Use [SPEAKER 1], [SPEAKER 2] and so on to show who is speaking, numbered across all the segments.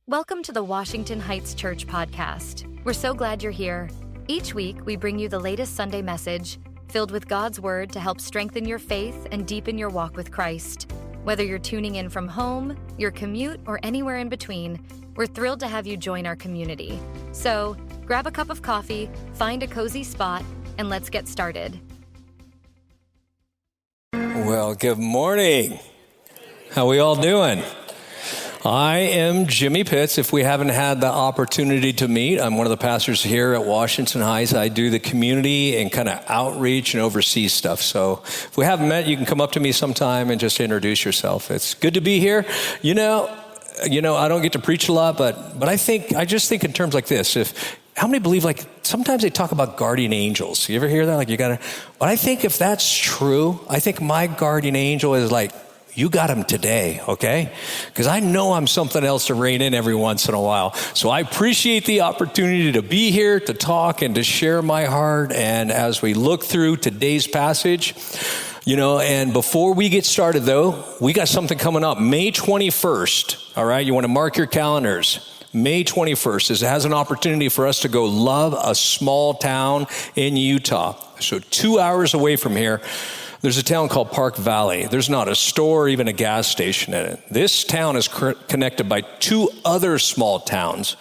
[SPEAKER 1] Welcome to the Washington Heights Church podcast. We're so glad you're here. Each week, we bring you the latest Sunday message filled with God's Word to help strengthen your faith and deepen your walk with Christ. Whether you're tuning in from home, your commute, or anywhere in between, we're thrilled to have you join our community. So, grab a cup of coffee, find a cozy spot, and let's get started.
[SPEAKER 2] Well, good morning. How we all doing? I am Jimmy Pitts. If we haven't had the opportunity to meet, I'm one of the pastors here at Washington Heights. I do the community and kind of outreach and oversee stuff. So if we haven't met, you can come up to me sometime and just introduce yourself. It's good to be here. You know, I don't get to preach a lot, but I just think in terms like this. How many believe, like, sometimes they talk about guardian angels. You ever hear that? But I think if that's true, I think my guardian angel is like, you got him today, okay? Because I know I'm something else to rein in every once in a while. So I appreciate the opportunity to be here, to talk, and to share my heart. And as we look through today's passage, and before we get started, though, we got something coming up. May 21st, all right? You want to mark your calendars. May 21st has an opportunity for us to go love a small town in Utah. So 2 hours away from here, there's a town called Park Valley. There's not a store or even a gas station in it. This town is connected by two other small towns.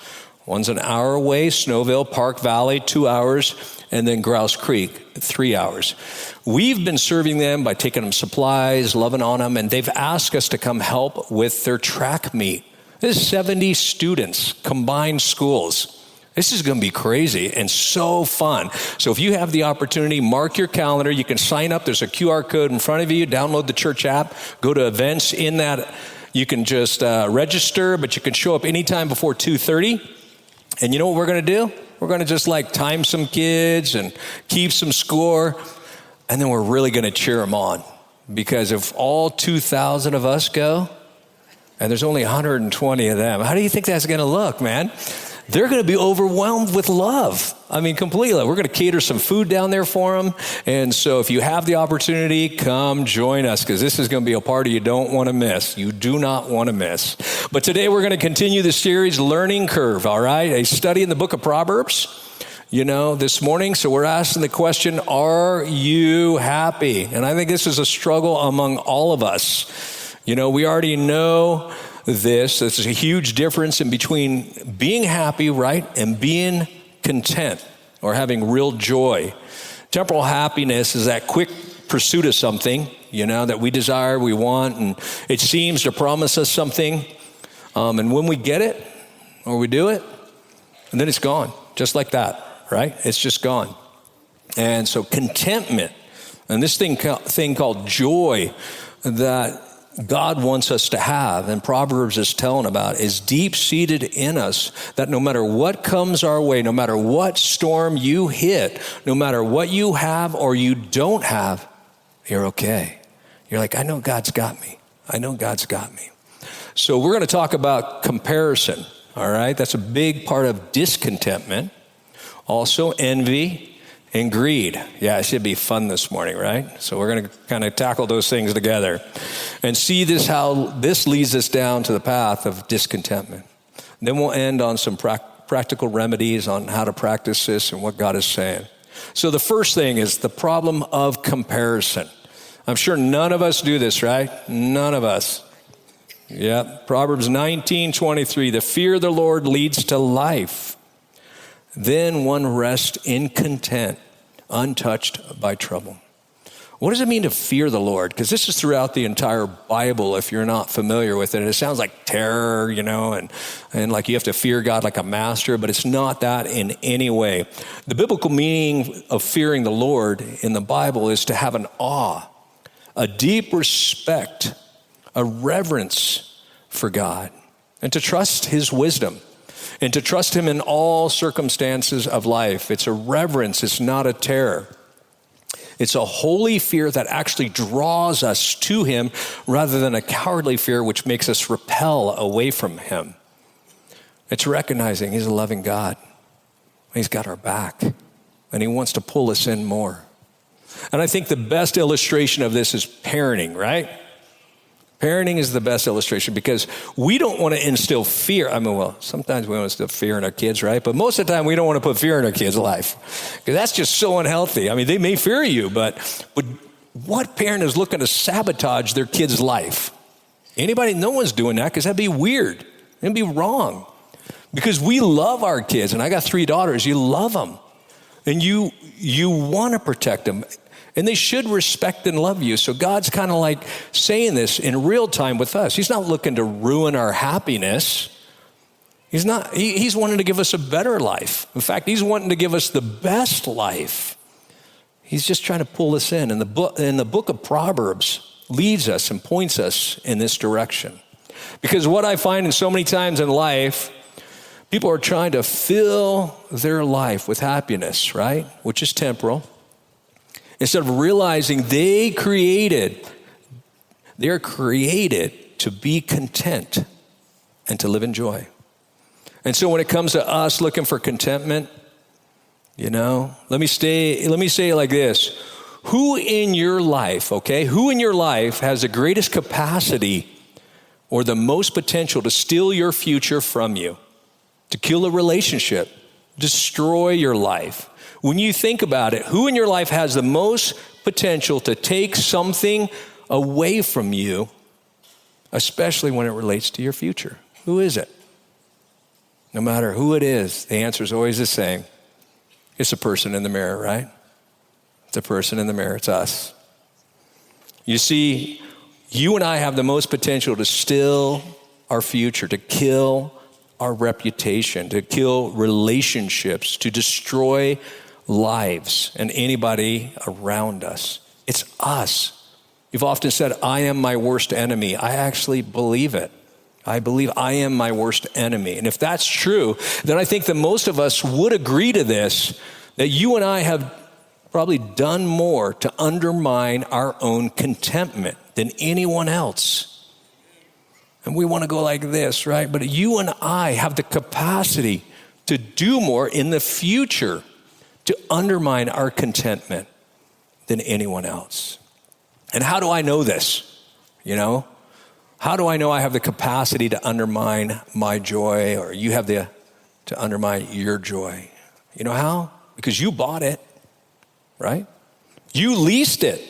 [SPEAKER 2] One's an hour away, Snowville, Park Valley, 2 hours, and then Grouse Creek, 3 hours. We've been serving them by taking them supplies, loving on them, and they've asked us to come help with their track meet. There's 70 students, combined schools. This is going to be crazy and so fun. So if you have the opportunity, mark your calendar. You can sign up. There's a QR code in front of you. Download the church app. Go to events. In that, you can just register, but you can show up anytime before 2:30. And you know what we're going to do? We're going to just time some kids and keep some score. And then we're really going to cheer them on. Because if all 2,000 of us go, and there's only 120 of them, how do you think that's going to look, man? They're going to be overwhelmed with love. I mean, completely. We're going to cater some food down there for them. And so if you have the opportunity, come join us, because this is going to be a party you don't want to miss. You do not want to miss. But today we're going to continue the series, Learning Curve, all right? A study in the book of Proverbs, this morning. So we're asking the question, are you happy? And I think this is a struggle among all of us. We already know this is a huge difference in between being happy, right, and being content or having real joy. Temporal happiness is that quick pursuit of something, that we desire, we want, and it seems to promise us something. And when we get it or we do it, and then it's gone, just like that, right? It's just gone. And so contentment, and this thing called joy that God wants us to have, and Proverbs is telling about, is deep-seated in us, that no matter what comes our way, no matter what storm you hit, no matter what you have or you don't have, you're okay. You're like, I know God's got me. I know God's got me. So we're going to talk about comparison, all right? That's a big part of discontentment. Also envy and greed. Yeah, it should be fun this morning, right? So we're going to kind of tackle those things together and see how this leads us down to the path of discontentment. And then we'll end on some practical remedies on how to practice this and what God is saying. So the first thing is the problem of comparison. I'm sure none of us do this, right? None of us. Yeah, Proverbs 19:23, the fear of the Lord leads to life. Then one rests in content, untouched by trouble. What does it mean to fear the Lord? Because this is throughout the entire Bible, if you're not familiar with it. It sounds like terror, and like you have to fear God like a master, but it's not that in any way. The biblical meaning of fearing the Lord in the Bible is to have an awe, a deep respect, a reverence for God, and to trust His wisdom. And to trust Him in all circumstances of life. It's a reverence. It's not a terror. It's a holy fear that actually draws us to Him rather than a cowardly fear which makes us repel away from Him. It's recognizing He's a loving God. He's got our back. And He wants to pull us in more. And I think the best illustration of this is parenting, right? Parenting is the best illustration because we don't want to instill fear. I mean, well, sometimes we want to instill fear in our kids, right? But most of the time we don't want to put fear in our kids' life because that's just so unhealthy. I mean, they may fear you, but what parent is looking to sabotage their kid's life? Anybody? No one's doing that because that'd be weird. It'd be wrong because we love our kids. And I got 3 daughters. You love them and you want to protect them. And they should respect and love you. So God's kind of like saying this in real time with us. He's not looking to ruin our happiness. He's wanting to give us a better life. In fact, he's wanting to give us the best life. He's just trying to pull us in. And the book of Proverbs leads us and points us in this direction. Because what I find in so many times in life, people are trying to fill their life with happiness, right? Which is temporal. Instead of realizing they're created to be content and to live in joy. And so when it comes to us looking for contentment, let me say it like this. Who in your life has the greatest capacity or the most potential to steal your future from you, to kill a relationship, destroy your life? When you think about it, who in your life has the most potential to take something away from you, especially when it relates to your future? Who is it? No matter who it is, the answer is always the same. It's a person in the mirror, right? It's a person in the mirror. It's us. You see, you and I have the most potential to steal our future, to kill our reputation, to kill relationships, to destroy lives and anybody around us. It's us. You've often said, I am my worst enemy. I actually believe it. I believe I am my worst enemy. And if that's true, then I think that most of us would agree to this, that you and I have probably done more to undermine our own contentment than anyone else. And we want to go like this, right? But you and I have the capacity to do more in the future to undermine our contentment than anyone else. And how do I know this? How do I know I have the capacity to undermine my joy, or you have to undermine your joy? You know how? Because you bought it, right? You leased it.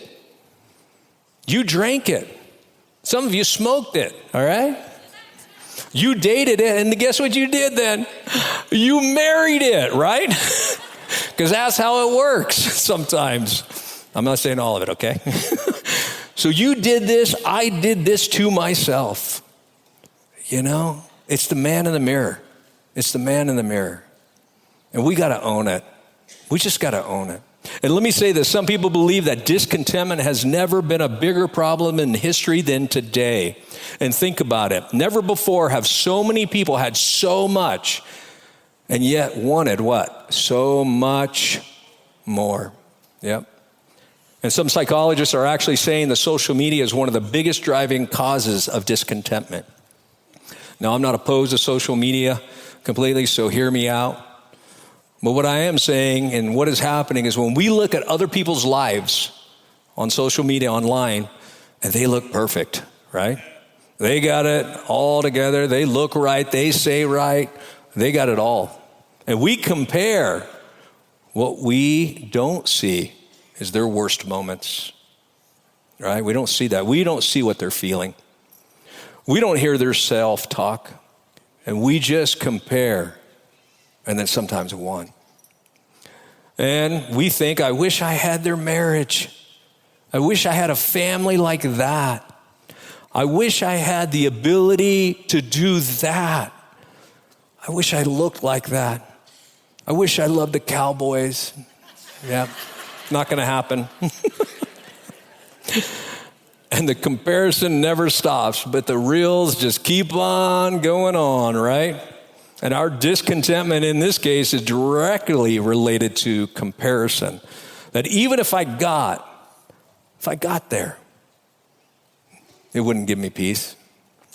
[SPEAKER 2] You drank it. Some of you smoked it, all right? You dated it, and guess what you did then? You married it, right? Because that's how it works sometimes. I'm not saying all of it, okay? So you did this, I did this to myself. It's the man in the mirror. It's the man in the mirror. And we got to own it. We just got to own it. And let me say this. Some people believe that discontentment has never been a bigger problem in history than today. And think about it. Never before have so many people had so much and yet wanted what? So much more. Yep. And some psychologists are actually saying that social media is one of the biggest driving causes of discontentment. Now, I'm not opposed to social media completely, so hear me out. But what I am saying and what is happening is when we look at other people's lives on social media, online, and they look perfect, right? They got it all together. They look right. They say right. They got it all. And we compare. What we don't see is their worst moments, right? We don't see that. We don't see what they're feeling. We don't hear their self-talk. And we just compare. And then sometimes one. And we think, I wish I had their marriage. I wish I had a family like that. I wish I had the ability to do that. I wish I looked like that. I wish I loved the Cowboys. Yeah, not going to happen. And the comparison never stops, but the reels just keep on going on, right? And our discontentment in this case is directly related to comparison. That even if I got there, it wouldn't give me peace.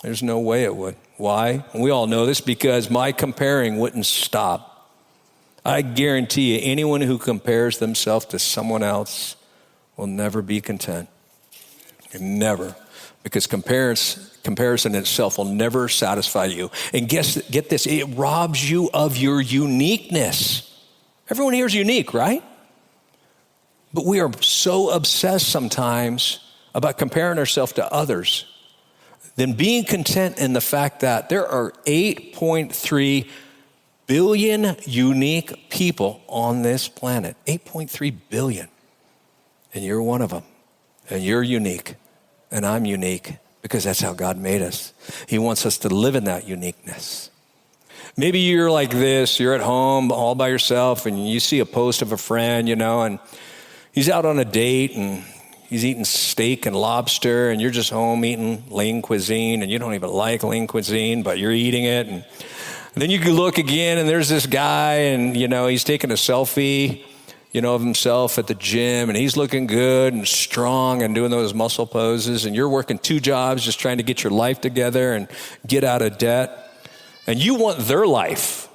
[SPEAKER 2] There's no way it would. Why? And we all know this, because my comparing wouldn't stop. I guarantee you, anyone who compares themselves to someone else will never be content. Never. because comparison itself will never satisfy you. And get this, it robs you of your uniqueness. Everyone here is unique, right? But we are so obsessed sometimes about comparing ourselves to others than being content in the fact that there are 8.3 billion unique people on this planet. 8.3 billion. And you're one of them. And you're unique. And I'm unique because that's how God made us. He wants us to live in that uniqueness. Maybe you're like this. You're at home all by yourself and you see a post of a friend, and he's out on a date and he's eating steak and lobster and you're just home eating lean cuisine and you don't even like lean cuisine, but you're eating it. And then you can look again and there's this guy and, he's taking a selfie, of himself at the gym and he's looking good and strong and doing those muscle poses and you're working 2 jobs just trying to get your life together and get out of debt. And you want their life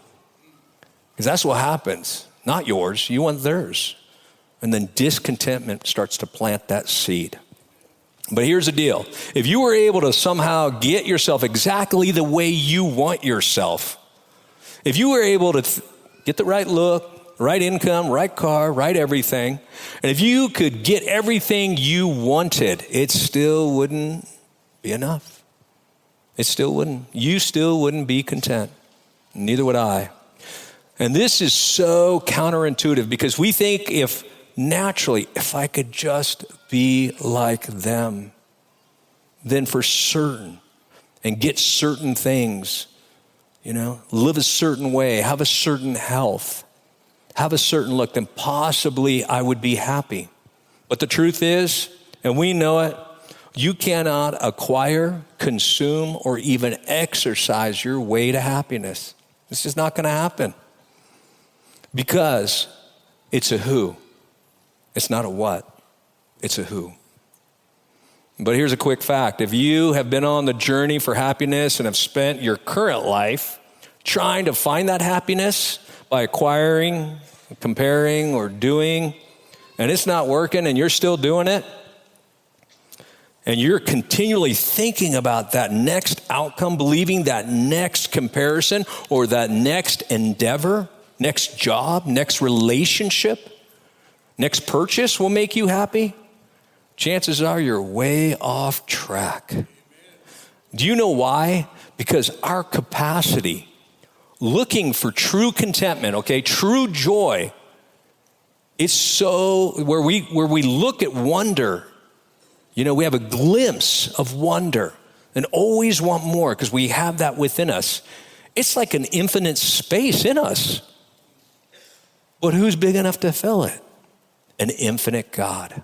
[SPEAKER 2] because that's what happens. Not yours. You want theirs. And then discontentment starts to plant that seed. But here's the deal. If you were able to somehow get yourself exactly the way you want yourself, if you were able to get the right look, right income, right car, right everything, and if you could get everything you wanted, it still wouldn't be enough. It still wouldn't. You still wouldn't be content. Neither would I. And this is so counterintuitive because we think if I could just be like them, then for certain and get certain things, live a certain way, have a certain health, have a certain look, then possibly I would be happy. But the truth is, and we know it, you cannot acquire, consume, or even exercise your way to happiness. This is not going to happen because it's a who. It's not a what, it's a who. But here's a quick fact. If you have been on the journey for happiness and have spent your current life trying to find that happiness by acquiring, comparing, or doing, and it's not working and you're still doing it, and you're continually thinking about that next outcome, believing that next comparison or that next endeavor, next job, next relationship, next purchase will make you happy, chances are you're way off track. Do you know why? Because our capacity, looking for true contentment, true joy, it's so, where we look at wonder, we have a glimpse of wonder and always want more because we have that within us. It's like an infinite space in us. But who's big enough to fill it? An infinite God.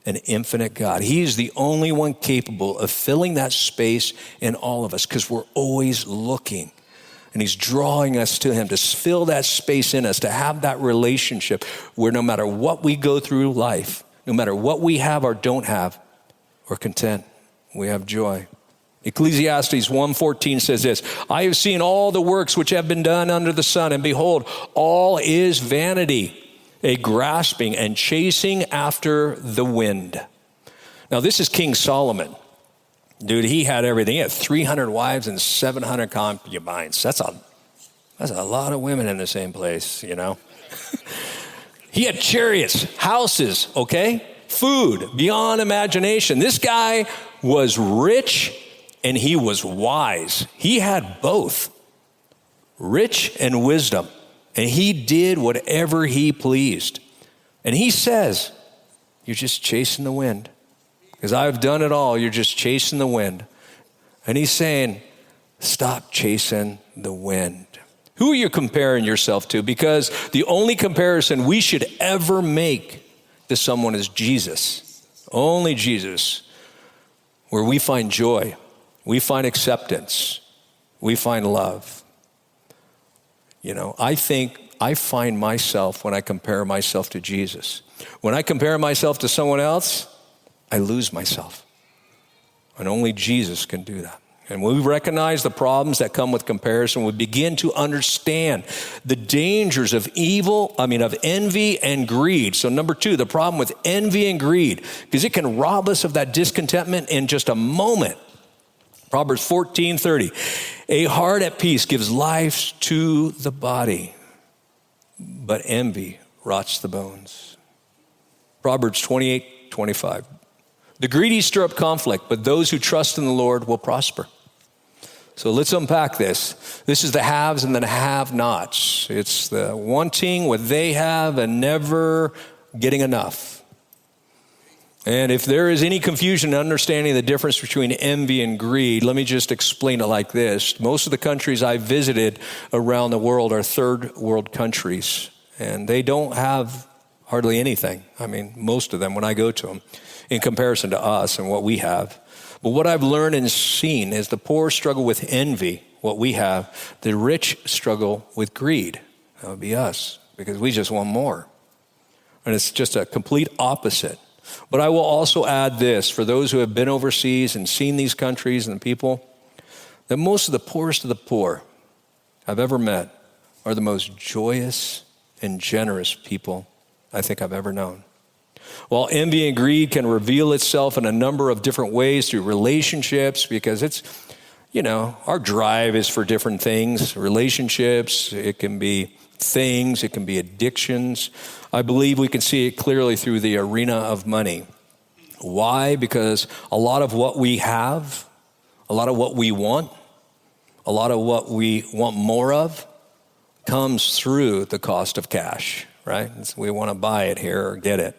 [SPEAKER 2] An infinite God. He is the only one capable of filling that space in all of us because we're always looking. And he's drawing us to him to fill that space in us, to have that relationship where no matter what we go through life, no matter what we have or don't have, we're content. We have joy. Ecclesiastes 1:14 says this, I have seen all the works which have been done under the sun, and behold, all is vanity, a grasping and chasing after the wind. Now, this is King Solomon. Dude, he had everything. He had 300 wives and 700 concubines. That's a lot of women in the same place, He had chariots, houses, food beyond imagination. This guy was rich and he was wise. He had both, rich and wisdom. And he did whatever he pleased. And he says, you're just chasing the wind. Because I've done it all. You're just chasing the wind. And he's saying, stop chasing the wind. Who are you comparing yourself to? Because the only comparison we should ever make to someone is Jesus. Only Jesus. Where we find joy. We find acceptance. We find love. I think I find myself when I compare myself to Jesus. When I compare myself to someone else, I lose myself. And only Jesus can do that. And when we recognize the problems that come with comparison, we begin to understand the dangers of of envy and greed. So number 2, the problem with envy and greed, because it can rob us of that discontentment in just a moment. Proverbs 14:30, a heart at peace gives life to the body, but envy rots the bones. Proverbs 28:25, the greedy stir up conflict, but those who trust in the Lord will prosper. So let's unpack this. This is the haves and the have-nots. It's the wanting what they have and never getting enough. And if there is any confusion in understanding the difference between envy and greed, let me just explain it like this. Most of the countries I visited around the world are third world countries, and they don't have hardly anything. I mean, most of them, when I go to them, in comparison to us and what we have. But what I've learned and seen is the poor struggle with envy, what we have. The rich struggle with greed. That would be us, because we just want more. And it's just a complete opposite. But I will also add this, for those who have been overseas and seen these countries and the people, that most of the poorest of the poor I've ever met are the most joyous and generous people I think I've ever known. While envy and greed can reveal itself in a number of different ways through relationships, because it's, our drive is for different things. Relationships, it can be things, it can be addictions. I believe we can see it clearly through the arena of money. Why? Because a lot of what we have, a lot of what we want, a lot of what we want more of comes through the cost of cash, right? We want to buy it here or get it.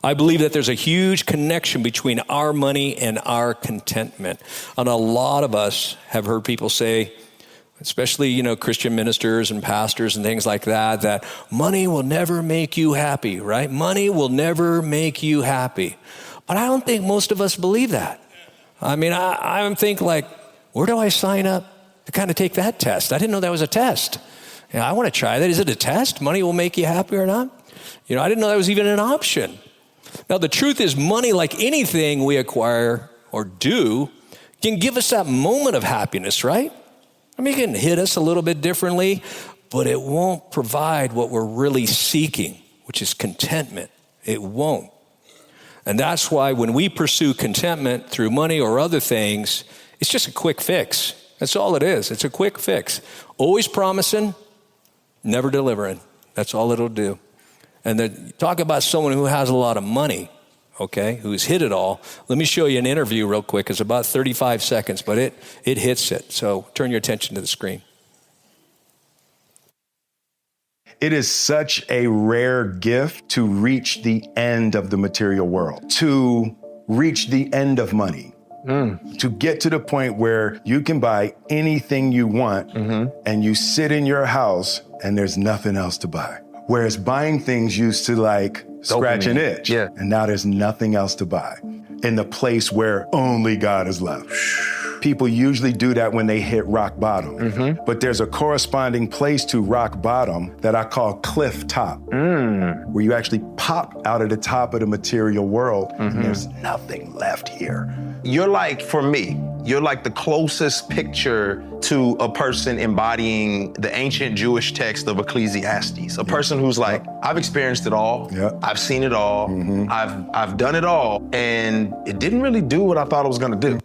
[SPEAKER 2] I believe that there's a huge connection between our money and our contentment. And a lot of us have heard people say, especially, Christian ministers and pastors and things like that money will never make you happy, right? Money will never make you happy. But I don't think most of us believe that. I mean, I think where do I sign up to kind of take that test? I didn't know that was a test. I want to try that. Is it a test? Money will make you happy or not? I didn't know that was even an option. Now, the truth is, money, like anything we acquire or do, can give us that moment of happiness, right? I mean, it can hit us a little bit differently, but it won't provide what we're really seeking, which is contentment. It won't. And that's why when we pursue contentment through money or other things, it's just a quick fix. That's all it is. It's a quick fix. Always promising, never delivering. That's all it'll do. And then talk about someone who has a lot of money, okay, who's hit it all. Let me show you an interview real quick. It's about 35 seconds, but it hits it. So turn your attention to the screen.
[SPEAKER 3] It is such a rare gift to reach the end of the material world, to reach the end of money, to get to the point where you can buy anything you want and you sit in your house and there's nothing else to buy. Whereas buying things used to scratch an itch. Yeah. And now there's nothing else to buy in the place where only God is left. People usually do that when they hit rock bottom. But there's a corresponding place to rock bottom that I call cliff top, where you actually pop out of the top of the material world and there's nothing left here.
[SPEAKER 4] For me, you're like the closest picture to a person embodying the ancient Jewish text of Ecclesiastes. A person who's I've experienced it all. I've seen it all. I've done it all. And it didn't really do what I thought it was going to do.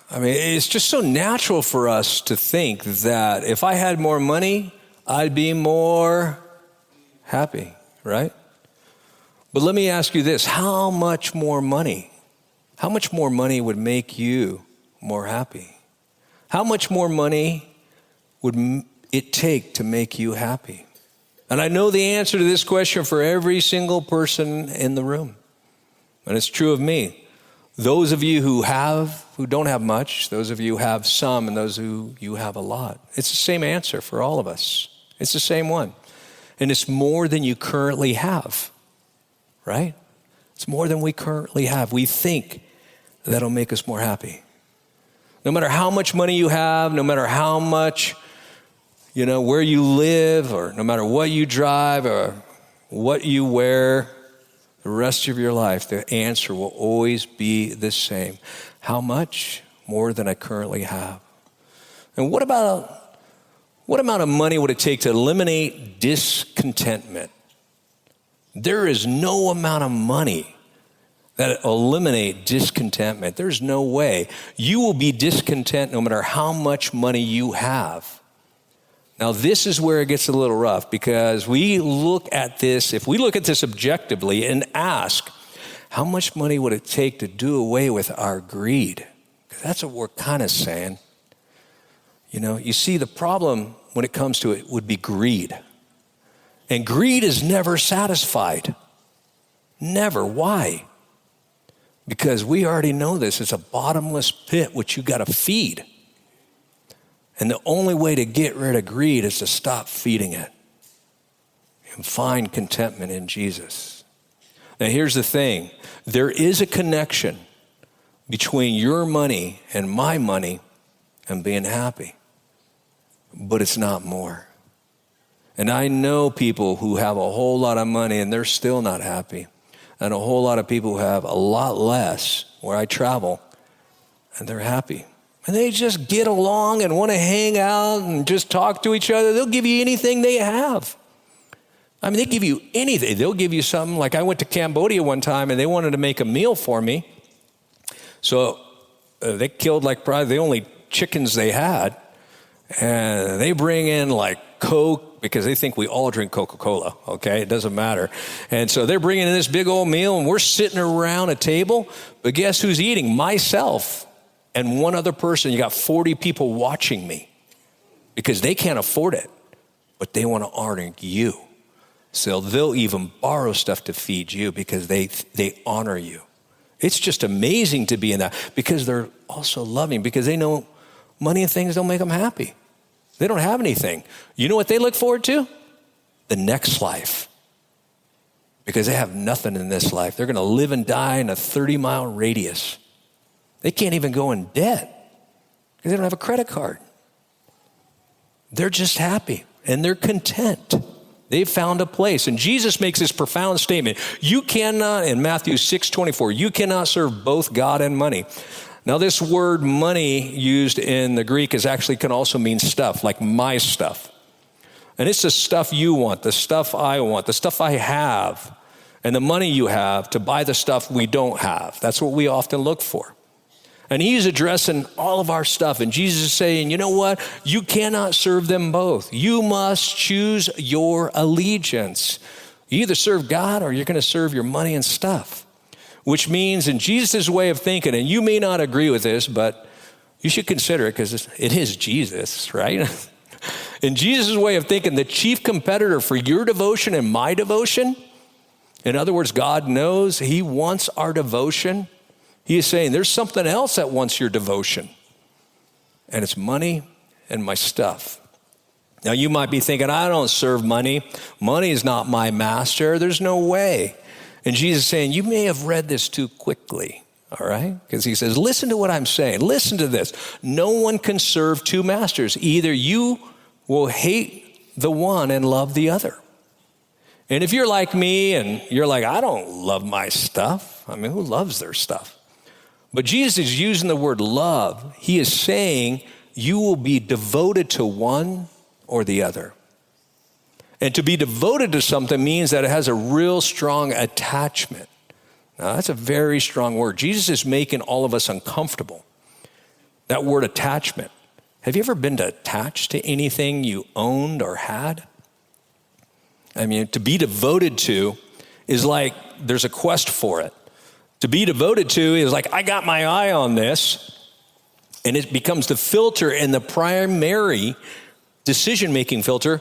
[SPEAKER 2] I mean, it's just so natural for us to think that if I had more money, I'd be more happy, right? But let me ask you this. How much more money would make you more happy? How much more money would it take to make you happy? And I know the answer to this question for every single person in the room. And it's true of me. Those of you who don't have much, those of you who have some, and those who you have a lot. It's the same answer for all of us. It's the same one. And it's more than you currently have, right? It's more than we currently have. We think that'll make us more happy. No matter how much money you have, no matter how much, where you live, or no matter what you drive or what you wear, the rest of your life, the answer will always be the same. How much? more than I currently have? And what amount of money would it take to eliminate discontentment? There is no amount of money that eliminate discontentment. There's no way. You will be discontent no matter how much money you have. Now, this is where it gets a little rough, because we look at this, if we look at this objectively and ask, how much money would it take to do away with our greed? Because that's what we're kind of saying. You know, you see, the problem when it comes to it would be greed. And greed is never satisfied. Never. Why? Because we already know this. It's a bottomless pit which you got to feed. And the only way to get rid of greed is to stop feeding it and find contentment in Jesus. Now, here's the thing. There is a connection between your money and my money and being happy. But it's not more. And I know people who have a whole lot of money and they're still not happy. And a whole lot of people who have a lot less, where I travel, and they're happy. And they just get along and want to hang out and just talk to each other. They'll give you anything they have. I mean, they give you anything. They'll give you something. Like I went to Cambodia one time and they wanted to make a meal for me. So they killed like probably the only chickens they had. And they bring in like Coke, because they think we all drink Coca-Cola, okay? It doesn't matter. And so they're bringing in this big old meal, and we're sitting around a table, but guess who's eating? Myself and one other person. You got 40 people watching me because they can't afford it, but they want to honor you. So they'll even borrow stuff to feed you because they honor you. It's just amazing to be in that, because they're also loving, because they know money and things don't make them happy. They don't have anything. You know what they look forward to? The next life. Because they have nothing in this life. They're going to live and die in a 30-mile radius. They can't even go in debt because they don't have a credit card. They're just happy and they're content. They've found a place. And Jesus makes this profound statement. You cannot, in Matthew 6:24, you cannot serve both God and money. Now, this word money used in the Greek can also mean stuff, like my stuff. And it's the stuff you want, the stuff I want, the stuff I have, and the money you have to buy the stuff we don't have. That's what we often look for. And he's addressing all of our stuff. And Jesus is saying, you know what? You cannot serve them both. You must choose your allegiance. You either serve God or you're going to serve your money and stuff. Which means, in Jesus' way of thinking, and you may not agree with this, but you should consider it because it is Jesus, right? In Jesus' way of thinking, the chief competitor for your devotion and my devotion, in other words, God knows he wants our devotion. He is saying there's something else that wants your devotion, and it's money and my stuff. Now, you might be thinking, I don't serve money. Money is not my master. There's no way. And Jesus is saying, you may have read this too quickly, all right? Because he says, listen to what I'm saying. Listen to this. No one can serve two masters. Either you will hate the one and love the other. And if you're like me and you're like, I don't love my stuff. I mean, who loves their stuff? But Jesus is using the word love. He is saying you will be devoted to one or the other. And to be devoted to something means that it has a real strong attachment. Now, that's a very strong word. Jesus is making all of us uncomfortable. That word attachment. Have you ever been attached to anything you owned or had? I mean, to be devoted to is like there's a quest for it. To be devoted to is like, I got my eye on this, and it becomes the filter and the primary decision-making filter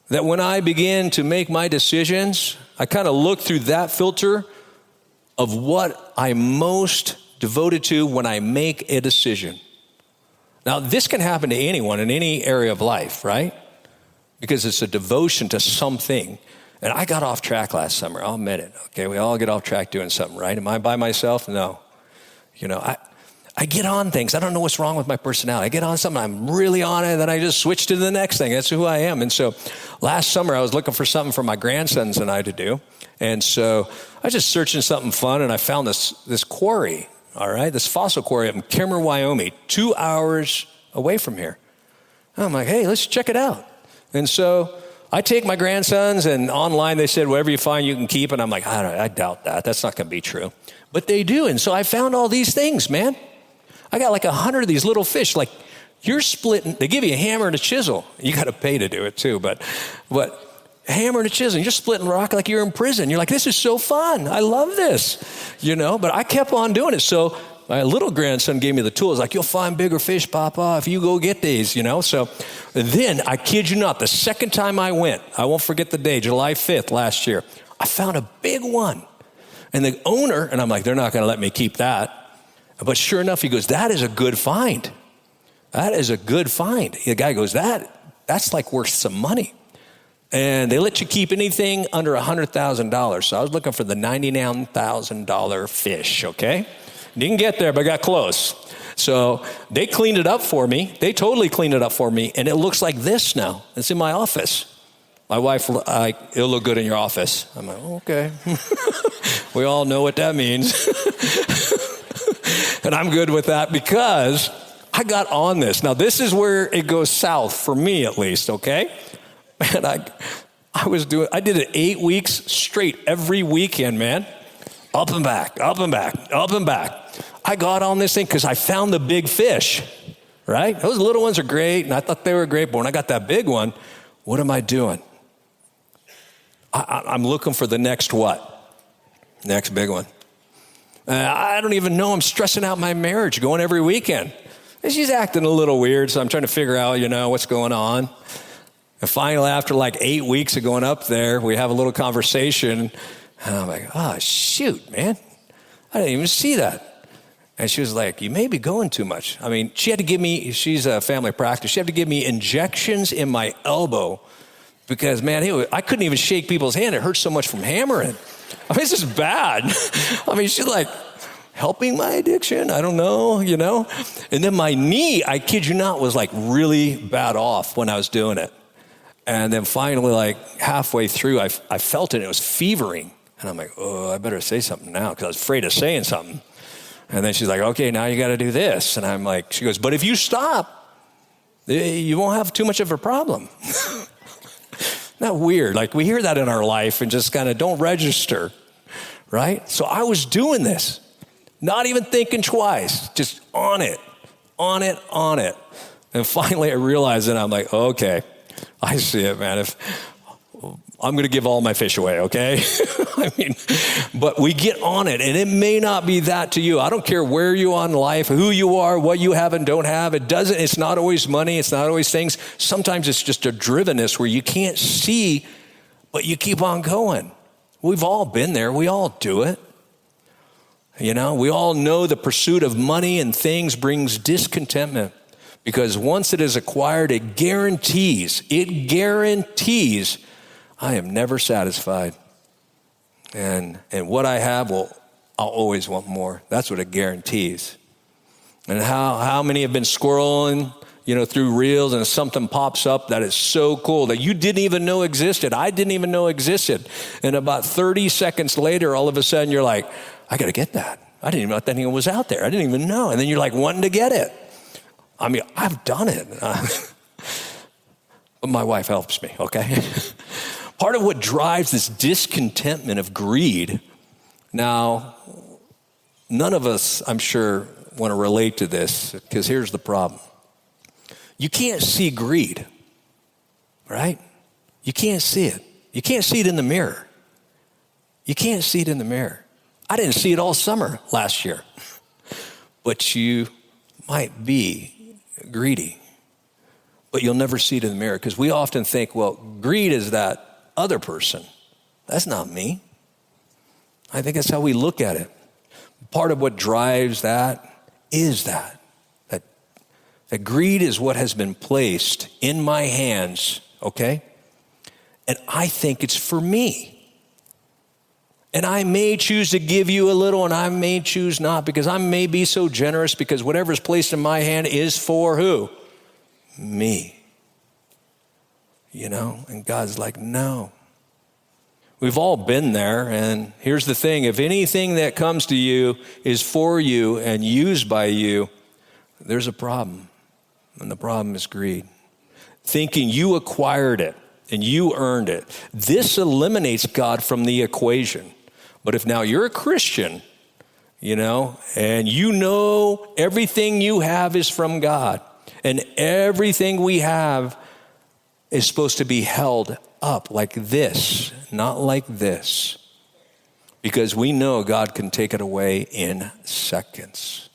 [SPEAKER 2] that when I begin to make my decisions, I kind of look through that filter of what I'm most devoted to when I make a decision. Now, this can happen to anyone in any area of life, right? Because it's a devotion to something. And I got off track last summer, I'll admit it. Okay, we all get off track doing something, right? Am I by myself? No. You know, I get on things. I don't know what's wrong with my personality. I get on something, I'm really on it, then I just switch to the next thing. That's who I am. And so last summer, I was looking for something for my grandsons and I to do. And so I was just searching something fun, and I found this quarry. all right? This fossil quarry up in Kemmer, Wyoming, 2 hours away from here. I'm like, hey, let's check it out. And so I take my grandsons, and online they said, whatever you find, you can keep. And I'm like, I doubt that. That's not going to be true. But they do. And so I found all these things, man. I got like 100 of these little fish. Like, you're splitting. They give you a hammer and a chisel. You got to pay to do it too. But a hammer and a chisel, you're splitting rock like you're in prison. You're like, this is so fun. I love this, But I kept on doing it. So my little grandson gave me the tools, like, you'll find bigger fish, Papa, if you go get these, So then, I kid you not, the second time I went, I won't forget the day, July 5th last year, I found a big one. And the owner, and I'm like, they're not going to let me keep that. But sure enough, he goes, that is a good find. That is a good find. The guy goes, that's like worth some money. And they let you keep anything under $100,000. So I was looking for the $99,000 fish, okay? Didn't get there, but got close. So they cleaned it up for me. They totally cleaned it up for me. And it looks like this now. It's in my office. My wife, it'll look good in your office. I'm like, okay. We all know what that means. And I'm good with that because I got on this. Now, this is where it goes south, for me at least, okay? And I did it 8 weeks straight every weekend, man. Up and back, up and back, up and back. I got on this thing because I found the big fish, right? Those little ones are great, and I thought they were great, but when I got that big one, what am I doing? I'm looking for the next what? Next big one. I don't even know. I'm stressing out my marriage going every weekend. And she's acting a little weird, so I'm trying to figure out, what's going on. And finally, after like 8 weeks of going up there, we have a little conversation. And I'm like, oh, shoot, man. I didn't even see that. And she was like, you may be going too much. I mean, she had to give me, she's a family practice. She had to give me injections in my elbow because, man, I couldn't even shake people's hand. It hurt so much from hammering. I mean, this is bad. I mean, she's like, helping my addiction? I don't know, And then my knee, I kid you not, was like really bad off when I was doing it. And then finally, like halfway through, I felt it. It was fevering. And I'm like, oh, I better say something now because I was afraid of saying something. And then she's like, okay, now you got to do this. And I'm like, she goes, but if you stop, you won't have too much of a problem. Not weird. Like we hear that in our life and just kind of don't register, right? So I was doing this, not even thinking twice, just on it. And finally I realized that I'm like, okay, I see it, man. I'm going to give all my fish away, okay? I mean, but we get on it, and it may not be that to you. I don't care where you are in life, who you are, what you have and don't have. It's not always money. It's not always things. Sometimes it's just a drivenness where you can't see, but you keep on going. We've all been there. We all do it. We all know the pursuit of money and things brings discontentment because once it is acquired, it guarantees I am never satisfied. And what I have, I'll always want more. That's what it guarantees. And how many have been scrolling, through reels and something pops up that is so cool that you didn't even know existed. I didn't even know existed. And about 30 seconds later, all of a sudden you're like, I got to get that. I didn't even know that thing was out there. I didn't even know. And then you're like wanting to get it. I mean, I've done it. But my wife helps me, okay? Part of what drives this discontentment of greed, now, none of us, I'm sure, want to relate to this because here's the problem. You can't see greed, right? You can't see it. You can't see it in the mirror. You can't see it in the mirror. I didn't see it all summer last year. But you might be greedy. But you'll never see it in the mirror because we often think, well, greed is that other person. That's not me. I think that's how we look at it. Part of what drives that is that greed is what has been placed in my hands, okay? And I think it's for me. And I may choose to give you a little and I may choose not because I may be so generous because whatever's placed in my hand is for who? Me. And God's like, no. We've all been there, and here's the thing. If anything that comes to you is for you and used by you, there's a problem, and the problem is greed. Thinking you acquired it and you earned it. This eliminates God from the equation. But if now you're a Christian, and everything you have is from God, and everything we have is supposed to be held up like this, not like this, because we know God can take it away in seconds.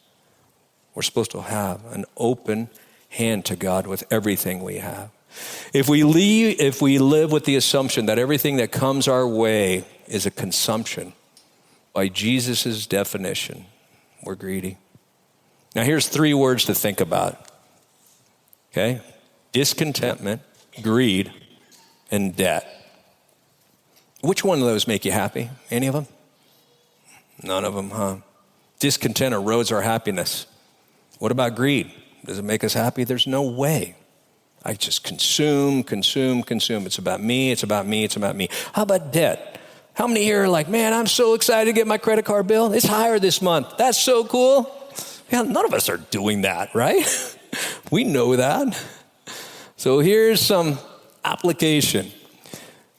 [SPEAKER 2] We're supposed to have an open hand to God with everything we have. If we live with the assumption that everything that comes our way is a consumption, by Jesus' definition, we're greedy. Now here's 3 words to think about. Okay? Discontentment, greed, and debt. Which one of those make you happy? Any of them? None of them, huh? Discontent erodes our happiness. What about greed? Does it make us happy? There's no way. I just consume. It's about me, it's about me, it's about me. How about debt? How many here are like, man, I'm so excited to get my credit card bill. It's higher this month. That's so cool. Yeah, none of us are doing that, right? We know that. So here's some application.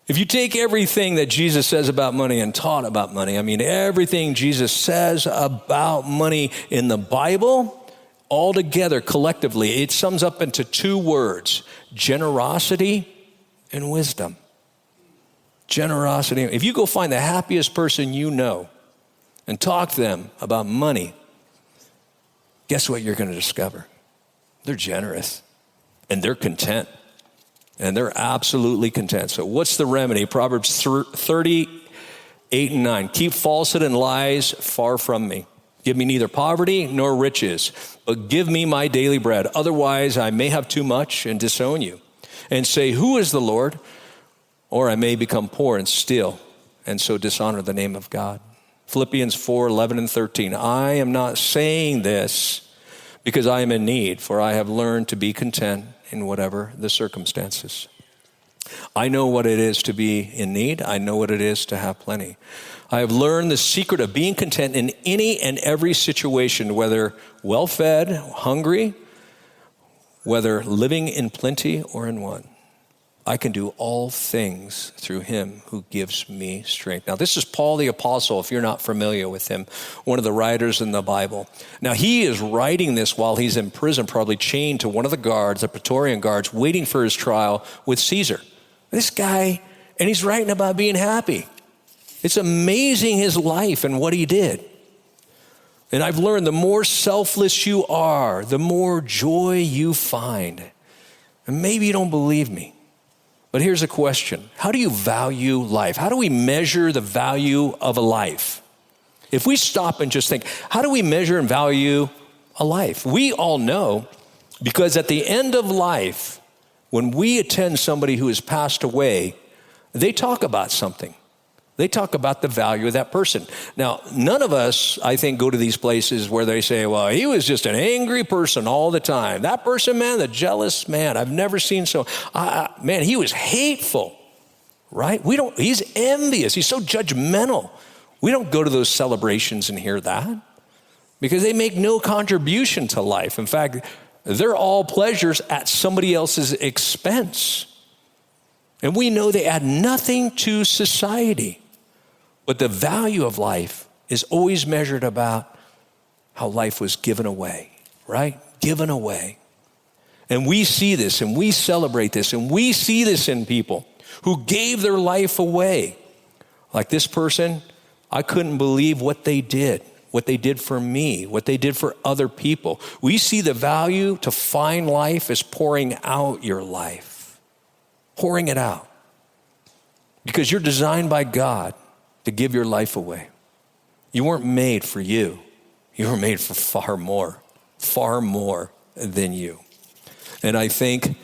[SPEAKER 2] If you take everything that Jesus says about money and taught about money, everything Jesus says about money in the Bible, all together collectively, it sums up into 2 words: generosity and wisdom. Generosity. If you go find the happiest person you know and talk to them about money, guess what you're going to discover? They're generous and they're content. And they're absolutely content. So what's the remedy? Proverbs 30:8-9. Keep falsehood and lies far from me. Give me neither poverty nor riches, but give me my daily bread. Otherwise, I may have too much and disown you and say, who is the Lord? Or I may become poor and steal, and so dishonor the name of God. Philippians 4:11-13. I am not saying this because I am in need, for I have learned to be content in whatever the circumstances. I know what it is to be in need. I know what it is to have plenty. I have learned the secret of being content in any and every situation, whether well-fed, hungry, whether living in plenty or in want. I can do all things through him who gives me strength. Now, this is Paul the Apostle, if you're not familiar with him, one of the writers in the Bible. Now, he is writing this while he's in prison, probably chained to one of the guards, the Praetorian guards, waiting for his trial with Caesar. This guy, and he's writing about being happy. It's amazing his life and what he did. And I've learned the more selfless you are, the more joy you find. And maybe you don't believe me. But here's a question. How do you value life? How do we measure the value of a life? If we stop and just think, how do we measure and value a life? We all know, because at the end of life, when we attend somebody who has passed away, they talk about something. They talk about the value of that person. Now, none of us, I think, go to these places where they say, well, he was just an angry person all the time. That person, man, the jealous man, I've never seen so. Man, he was hateful, right? He's envious. He's so judgmental. We don't go to those celebrations and hear that because they make no contribution to life. In fact, they're all pleasures at somebody else's expense. And we know they add nothing to society. But the value of life is always measured about how life was given away, right? Given away. And we see this and we celebrate this and we see this in people who gave their life away. Like this person, I couldn't believe what they did for me, what they did for other people. We see the value to find life as pouring out your life, pouring it out. Because you're designed by God to give your life away. You weren't made for you. You were made for far more than you. And I think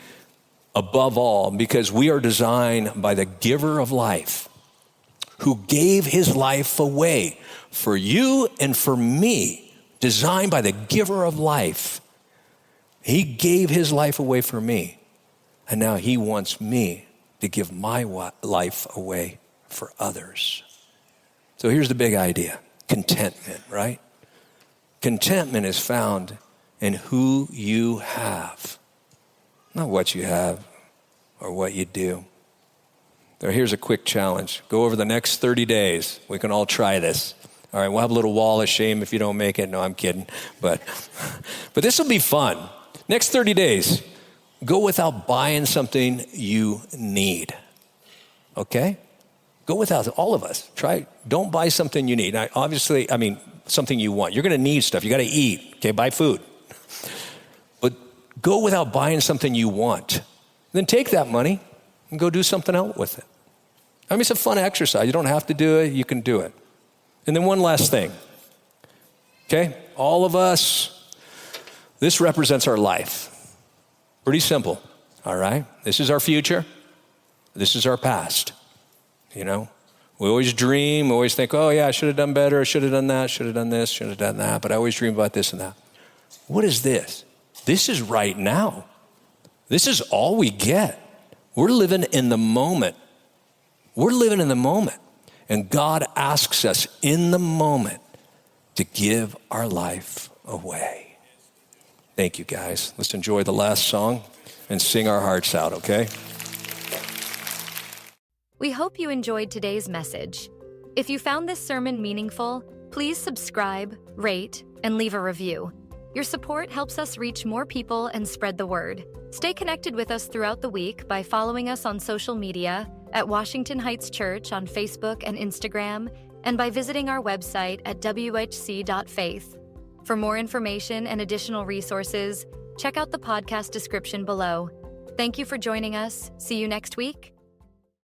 [SPEAKER 2] above all, because we are designed by the giver of life, who gave his life away for you and for me, designed by the giver of life. He gave his life away for me. And now he wants me to give my life away for others. So here's the big idea, contentment, right? Contentment is found in who you have, not what you have or what you do. Now, here's a quick challenge. Go over the next 30 days. We can all try this. All right, we'll have a little wall of shame if you don't make it. No, I'm kidding. But this will be fun. Next 30 days, go without buying something you need. Okay? Go without, all of us. Try, don't buy something you need. Now, obviously, something you want. You're going to need stuff. You got to eat. Okay, buy food. But go without buying something you want. Then take that money and go do something else with it. It's a fun exercise. You don't have to do it. You can do it. And then one last thing. Okay? All of us, this represents our life. Pretty simple. All right? This is our future. This is our past. We always dream, always think, oh yeah, I should have done better, I should have done that, should have done this, should have done that, but I always dream about this and that. What is this? This is right now. This is all we get. We're living in the moment. We're living in the moment. And God asks us in the moment to give our life away. Thank you, guys. Let's enjoy the last song and sing our hearts out, okay?
[SPEAKER 1] We hope you enjoyed today's message. If you found this sermon meaningful, please subscribe, rate, and leave a review. Your support helps us reach more people and spread the word. Stay connected with us throughout the week by following us on social media at Washington Heights Church on Facebook and Instagram, and by visiting our website at whc.faith. For more information and additional resources, check out the podcast description below. Thank you for joining us. See you next week.